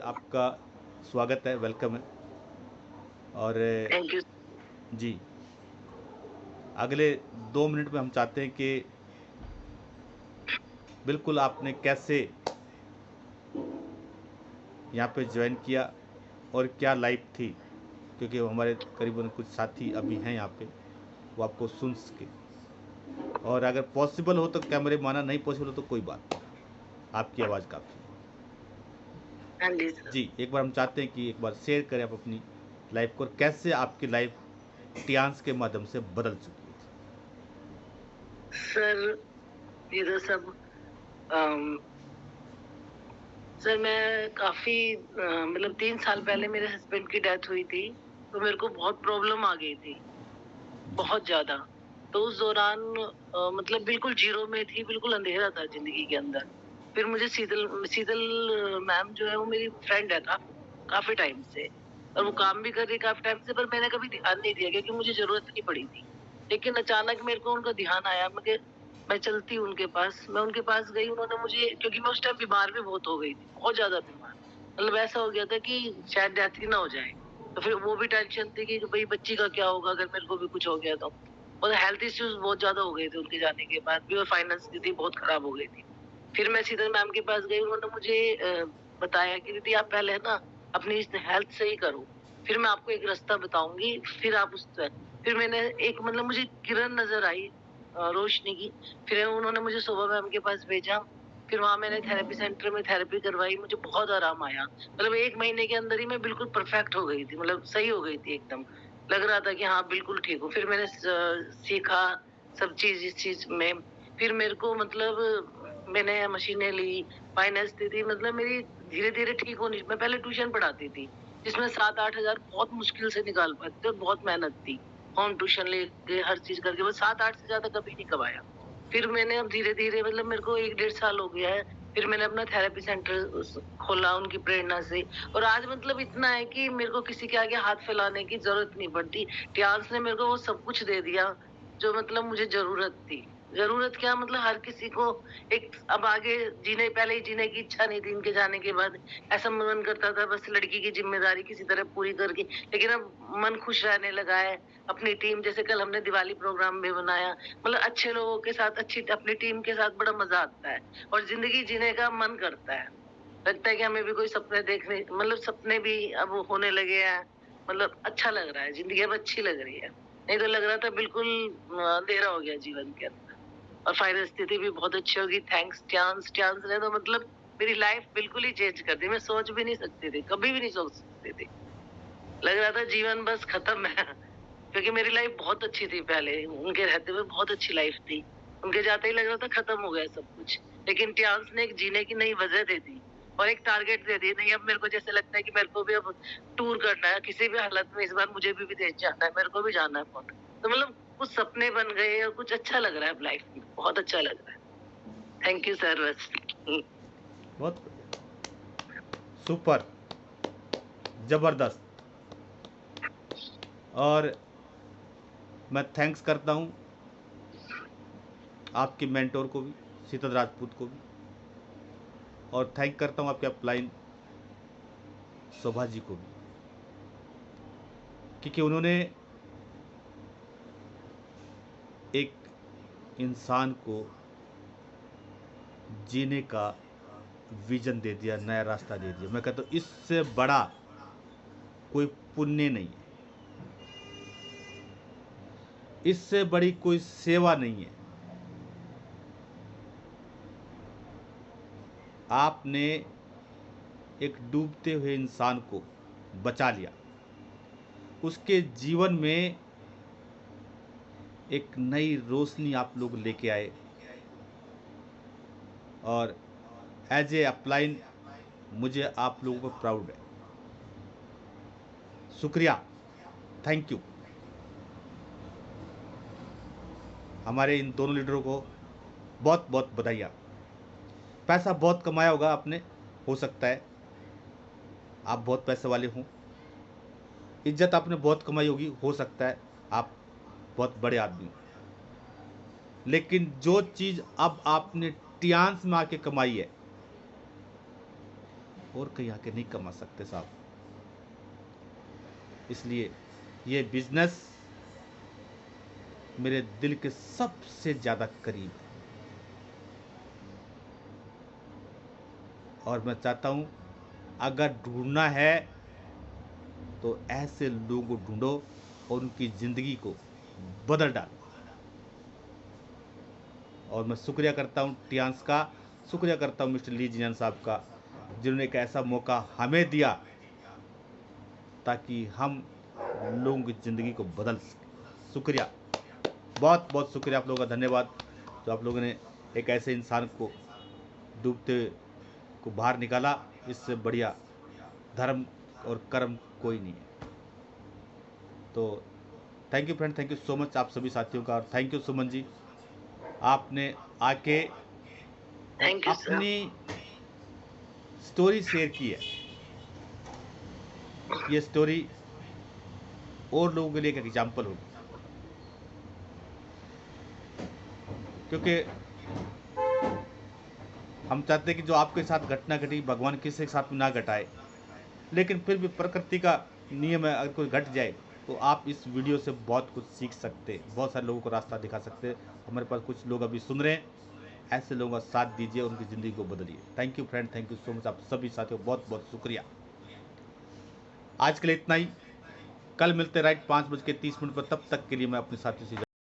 आपका स्वागत है, वेलकम है। और थैंक यू। जी, अगले 2 मिनट में हम चाहते हैं कि बिल्कुल आपने कैसे यहाँ पे जॉइन किया और क्या लाइफ थी, क्योंकि हमारे करीबन कुछ साथी अभी हैं यहाँ पे, वो आपको सुन सके। और अगर पॉसिबल हो तो कैमरे में आना, नहीं पॉसिबल हो तो कोई बात नहीं, आपकी आवाज़ काफ़ी है। हाँ जी सर। जी, एक बार हम चाहते हैं कि एक बार शेयर करें आप अपनी लाइफ को और कैसे आपकी लाइफ टियान्स के माध्यम से बदल चुकी है। सर ये तो सब अम, सर मैं काफ़ी मतलब 3 साल पहले मेरे हस्बैंड की डेथ हुई थी, तो मेरे को बहुत प्रॉब्लम आ गई थी, जी, बहुत ज़्यादा। तो उस दौरान मतलब बिल्कुल ज़ीरो में थी, बिल्कुल अंधेरा था ज़िंदगी के अंदर। फिर मुझे शीतल शीतल मैम जो है वो मेरी फ्रेंड है काफ़ी टाइम से, और वो काम भी कर रही है काफ़ी टाइम से, पर मैंने कभी ध्यान नहीं दिया क्योंकि मुझे ज़रूरत नहीं पड़ी थी। लेकिन अचानक मेरे को उनका ध्यान आया, मैं चलती हूँ उनके पास, मैं उनके पास गई, उन्होंने मुझे, क्योंकि मैं उस टाइम बीमार भी बहुत हो गई थी, बहुत ज़्यादा बीमार। मतलब ऐसा हो गया था कि शायद डेथ ही ना हो जाए। तो फिर वो भी टेंशन थी कि भई बच्ची का क्या होगा अगर मेरे को भी कुछ हो गया तो? और हेल्थ इश्यूज़ बहुत ज़्यादा हो गए थे उनके जाने के बाद भी, और फाइनेंस स्थिति बहुत खराब हो गई थी। फिर मैं शीतल मैम के पास गई, उन्होंने मुझे बताया कि दीदी आप पहले ना अपनी इस हेल्थ सही करो, फिर मैं आपको एक रास्ता बताऊँगी, फिर आप उस फिर मैंने एक, मतलब मुझे किरण नज़र आई रोशनी की। फिर उन्होंने मुझे शोभा मैम के पास भेजा, फिर वहाँ मैंने थेरेपी सेंटर में थेरेपी करवाई, मुझे बहुत आराम आया। मतलब 1 महीने के अंदर ही मैं बिल्कुल परफेक्ट हो गई थी, मतलब सही हो गई थी एकदम। लग रहा था कि हाँ, बिल्कुल ठीक हूँ। फिर मैंने सीखा सब चीज़ इस चीज़ में। फिर मेरे को मतलब मैंने मशीनें ली, फाइनेंस दी थी, मतलब मेरी धीरे-धीरे ठीक होनी, मैं पहले ट्यूशन पढ़ाती थी, जिसमें 7-8 हज़ार बहुत मुश्किल से निकाल पाती थी और बहुत मेहनत थी। होम ट्यूशन लेके हर चीज़ करके बस 7-8 से ज़्यादा कभी नहीं कमाया। फिर मैंने अब धीरे-धीरे, मतलब मेरे को 1 डेढ़ साल हो गया है, फिर मैंने अपना थेरेपी सेंटर खोला उनकी प्रेरणा से, और आज मतलब इतना है कि मेरे को किसी के आगे हाथ फैलाने की ज़रूरत नहीं पड़ती। टियाल्स ने मेरे को वो सब कुछ दे दिया, जो मतलब मुझे ज़रूरत थी। ज़रूरत क्या, मतलब हर किसी को एक अब आगे जीने, पहले ही जीने की इच्छा नहीं थी इनके जाने के बाद। ऐसा मन करता था बस लड़की की ज़िम्मेदारी किसी तरह पूरी करके, लेकिन अब मन खुश रहने लगा है। अपनी टीम, जैसे कल हमने दिवाली प्रोग्राम भी बनाया, मतलब अच्छे लोगों के साथ, अच्छी अपनी टीम के साथ बड़ा मज़ा आता है और ज़िंदगी जीने का मन करता है। लगता है कि हमें भी कोई सपने देखने, मतलब सपने भी अब होने लगे हैं। मतलब अच्छा लग रहा है, ज़िंदगी अब अच्छी लग रही है। नहीं तो लग रहा था बिल्कुल अंधेरा हो गया जीवन के अंदर। और फाइनेंस स्थिति भी बहुत अच्छी होगी, थैंक्स चांस। चांस ने तो मतलब मेरी लाइफ बिल्कुल ही चेंज कर दी। मैं सोच भी नहीं सकती थी, कभी भी नहीं सोच सकती थी। लग रहा था जीवन बस खत्म है। क्योंकि मेरी लाइफ बहुत अच्छी थी पहले, उनके रहते हुए बहुत अच्छी लाइफ थी। उनके जाते ही लग रहा था खत्म हो गया सब कुछ। लेकिन टियान्स ने एक जीने की नई वजह दे दी और एक टारगेट दे दी। नहीं, अब मेरे को जैसे लगता है कि मेरे को भी अब टूर करना है, किसी भी हालत में इस बार मुझे भी विदेश जाना है, मेरे को भी जाना है बहुत। तो मतलब कुछ सपने बन गए और कुछ अच्छा लग रहा है अब लाइफ में, बहुत अच्छा लग रहा है। थैंक यू सर बस। बहुत सुपर, ज़बरदस्त। और मैं थैंक्स करता हूँ आपके मेंटोर को भी, शीतल राजपूत को भी, और थैंक करता हूँ आपके अपलाइन शोभा जी को भी, क्योंकि उन्होंने एक इंसान को जीने का विजन दे दिया, नया रास्ता दे दिया। मैं कहता हूँ इससे बड़ा कोई पुण्य नहीं है, इससे बड़ी कोई सेवा नहीं है। आपने एक डूबते हुए इंसान को बचा लिया, उसके जीवन में एक नई रोशनी आप लोग लेके आए, और एज ए अपलाइन मुझे आप लोगों पर प्राउड है। शुक्रिया, थैंक यू। हमारे इन दोनों लीडरों को बहुत बहुत बधाइयाँ। पैसा बहुत कमाया होगा आपने, हो सकता है आप बहुत पैसे वाले हों। इज्जत आपने बहुत कमाई होगी, हो सकता है आप बहुत बड़े आदमी हों। लेकिन जो चीज़ अब आपने टियान्स में आके कमाई है, और कहीं आके नहीं कमा सकते साहब। इसलिए ये बिजनेस मेरे दिल के सबसे ज़्यादा करीब है और मैं चाहता हूँ अगर ढूंढना है तो ऐसे लोगों को ढूंढो और उनकी ज़िंदगी को बदल डालो। और मैं शुक्रिया करता हूँ टियांस का, शुक्रिया करता हूँ मिस्टर ली जियान साहब का, जिन्होंने एक ऐसा मौका हमें दिया ताकि हम लोगों की ज़िंदगी को बदल सकें। शुक्रिया, बहुत बहुत शुक्रिया आप लोगों का, धन्यवाद जो आप लोगों ने एक ऐसे इंसान को डूबते को बाहर निकाला। इससे बढ़िया धर्म और कर्म कोई नहीं है। तो thank you friend, thank you so much आप सभी साथियों का, और थैंक यू सुमन जी, आपने आके और थैंक यू सर। अपनी स्टोरी शेयर की है। ये स्टोरी और लोगों के लिए एक एग्जाम्पल होगी, क्योंकि हम चाहते हैं कि जो आपके साथ घटना घटी भगवान किसी के साथ में ना घटाए, लेकिन फिर भी प्रकृति का नियम है, अगर कोई घट जाए तो आप इस वीडियो से बहुत कुछ सीख सकते हैं, बहुत सारे लोगों को रास्ता दिखा सकते हैं। हमारे पास कुछ लोग अभी सुन रहे हैं, ऐसे लोगों का साथ दीजिए, उनकी ज़िंदगी को बदलिए। Thank you friend, thank you so much आप सभी साथियों, बहुत बहुत शुक्रिया। आज के लिए इतना ही, कल मिलते राइट 5:30 पर, तब तक के लिए मैं अपने साथियों से